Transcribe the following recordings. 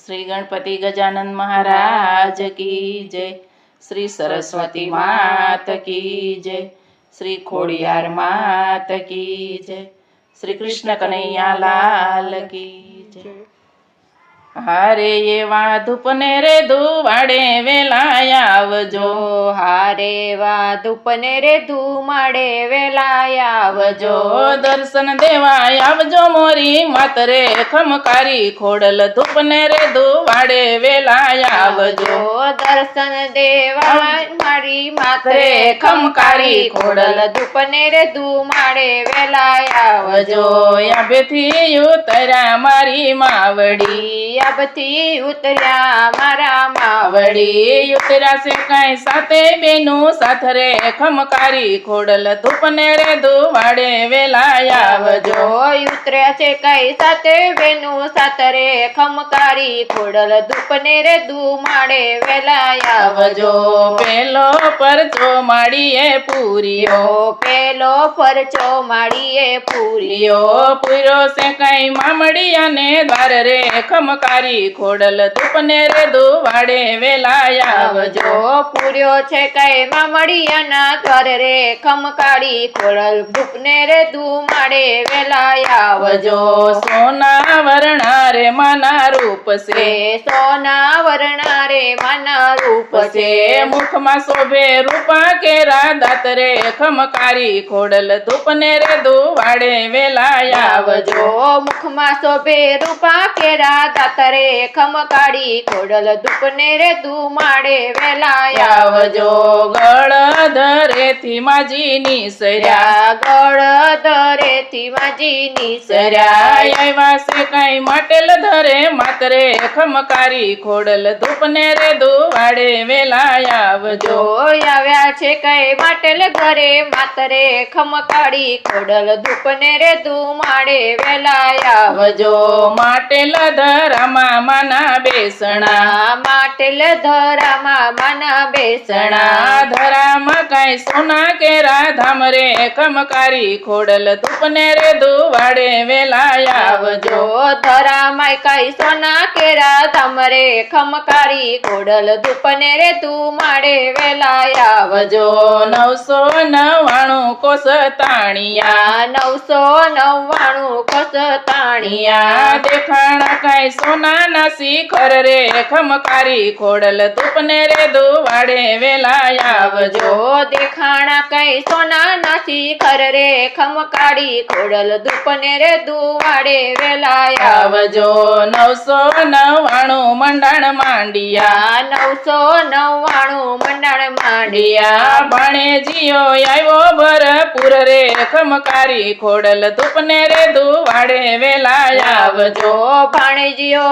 श्री गणपति गजानन महाराज की जय। श्री सरस्वती मात की जय। श्री खोड़ियार मात की जय। श्री कृष्ण कन्हैया लाल की जय। हारे एवा धूपने रे धुवाड़े वेला आवजो। हारे एवा धूपने रे धुमाड़े वेला आवजो। दर्शन देवा आवजो मोरी मात रे खमकारी खोड़ल धूपने रे धुवाड़े वेला आवजो। दर्शन देवा मारी मात रे खमकारी खोड़ल धूपने रे धुमाड़े वेला आवजो। याबेथी उतर्या मारी मावड़ी। याबथी उतर्या मारा मावड़ी। उतर्या से कई साते बेनू साथ रे खमकारी खोड़ल धूपने रे धुवाड़े वेला आवजो। उतर्या से कई साते बेनू साथ रे खमकारी खोड़ल धूपने रे धुमाड़े वेला आवजो। पेलो परचो माड़ीए पूरियो। पेलो परचो माड़ीए पूरियो। पूरो से कई मामड़िया ने द्वार रे खमकारी खोड़ल धूपने रे धुवाड़े वेला आवजो। पूर्यो छे कई मामड़ियाना द्वार रे खमकारी खोड़ल धूपने रे धुमाड़े वेला आवजो। सोना वर्णा रे माना रूप से। सोना वर्णा रे माना रूप से। मुख मा शोभे रूपा के दात रे खमकारी खोड़ल धूपने रे धुवाड़े वेला आवजो। मुख मा शोभे रूपा के दात रे खमकारी खोड़ल धूपने रे धुमाड़े वेला आवजो। गळधरे थी माजी निसर्या। गळधरे थी माजी निसर्या। आव्या से कई माटेल धरे मातरे खमकारी खोड़ल धूपने रे धुवाड़े वेला आवजो। આવ્યા છે કઈ માટેલ ઘરે માતરે ખમકાળી ખોડલ ધૂપને રે ધુમાડે વેલા આવજો। માટેલ ધરામાં માના બેસણા। માટેલ ધરામાં માના બેસણા। ધરામાં કઈ સોના કેરા ધામ રે ખમકારી ખોડલ ધૂપને રે ધુવાડે વેલા આવજો। ધરામાં કઈ સોના કેરા ધામ રે ખમકારી ખોડલ ધૂપને રે ધુમાડે વેલા આવજો। 999 કોસ તાણિયા। 999 કોસ તાણિયા। દેખાણા કઈ સોના ના શિખર રે ખમકારી ખોડલ ધૂપને રે ધુવાડે વેલા આવજો। દેખાણા કઈ સોના ના શિખર રે ખમકાળી ખોડલ ધૂપને રે ધુવાડે વેલા આવજો। 999 મંડાણ માંડિયા। 999 મંડાણ માંડિયા। ભાણેજીઓ આવ્યો ભરપૂર રે ખમકારી ખોડલ ધૂપને રે ધુવાડે વેલા આવજો। ભાણેજીઓ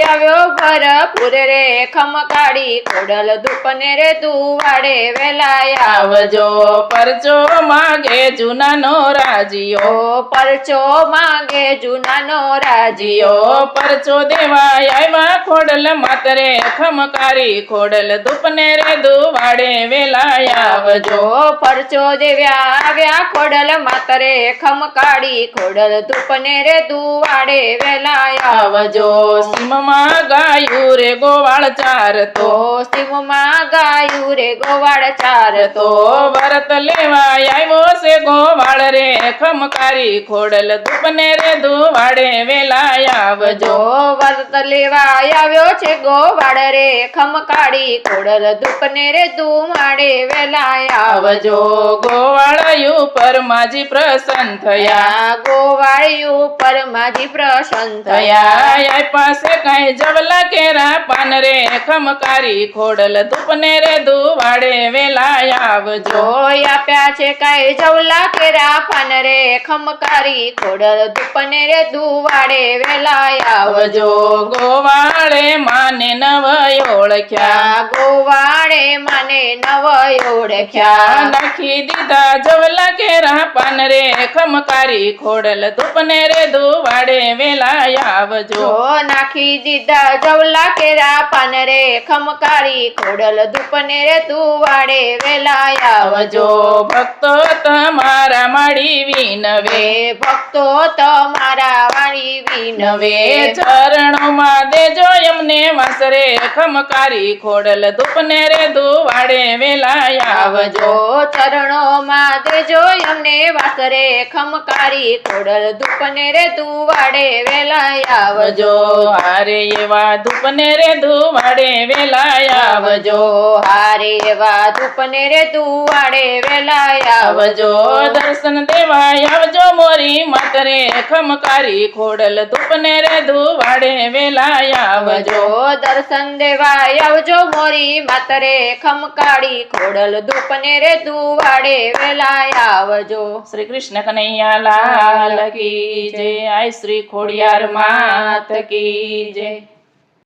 આવ્યો ભરપૂર રે ખમકાળી ખોડલ ધૂપને રે ધુવાડે વેલા આવજો। પરચો માગે જૂનાનો રાજીઓ। પરચો માગે જૂનાનો રાજીઓ। પરચો દેવા આવ્યા ખોડલ માતરે ખમકારી ખોડલ ધૂપને રે ધુવાડે વેલા આવજો। પરચો દેવ્યા આવ્યા ખોડલ માતરે ખમકાળી ખોડલ ધૂપને રે ધુવાડે વેલા આવજો। સીમમાં ગાયું રે ગોવાળ ચારતો। સીમમાં ગાયું રે ગોવાળ ચારતો। ભરત લેવા આવ્યો છે ગોવાળ રે ખમકારી ખોડલ ધૂપને રે ધુવાડે વેલા આવજો। વ્રત લેવા આવ્યો છે ગોવાળ રે ખમકાળી ખોડલ ધૂપને રે ધુમાડે વેલા આવજો। ગોવાળયું પર માજી પ્રસન્ન થયા। ગોવાળિયું પર માજી પ્રસન્ન થયા। પાસે કઈ જવલા કેરા પાન રે ખમકારી ખોડલ ધૂપને રે ધુવાડે વેલા આવજો। આપ્યા છે કઈ જવલા કેરા પાન રે ખમકારી ખોડલ ધૂપને રે ધુવાડે વેલા આવજો। ગોવાળે માને નવ ઓળખ્યા। ગોવાળે માને નવ ઓળખ્યા। નાખી દીધા જવલા કેરા પાન રે ખમકારી ખોડલ ધૂપને રે ધુવાડે વેલા આવજો। નાખી દીધા જવલા કેરા પાન રે ખમકારી ખોડલ ધૂપને રે ધુવાડે વેલા આવજો। ભક્તો તમારા માડી વિનવે। ભક્તો તમારા વાળી વિનવે। ચરણોમાં દેજો એમને વાસરે ખમકારી ખોડલ ધૂપને રે ધુવાડે વેલા આવજો. ચરણોમાં દેજો અમને વાસરે ખમકારી ખોડલ ધૂપને રે ધુવાડે વેલા આવજો. હારે એવા ધૂપને રે ધુવાડે વેલા આવજો. હારે એવા ધૂપને રે ધુવાડે વેલા આવજો. દર્શન દેવા આવજો મોરી માતરે ખમકારી ખોડલ ધૂપને રે ધુવાડે વેલા આવજો. દર્શન દેવા આવજો મોરી માતરે ખમકાળી ખોડલ ધૂપને રે ધુવાડે વેલા આવજો. શ્રી કૃષ્ણ કનૈયા લાલ કી જય. આય શ્રી ખોડિયાર માત કી જય.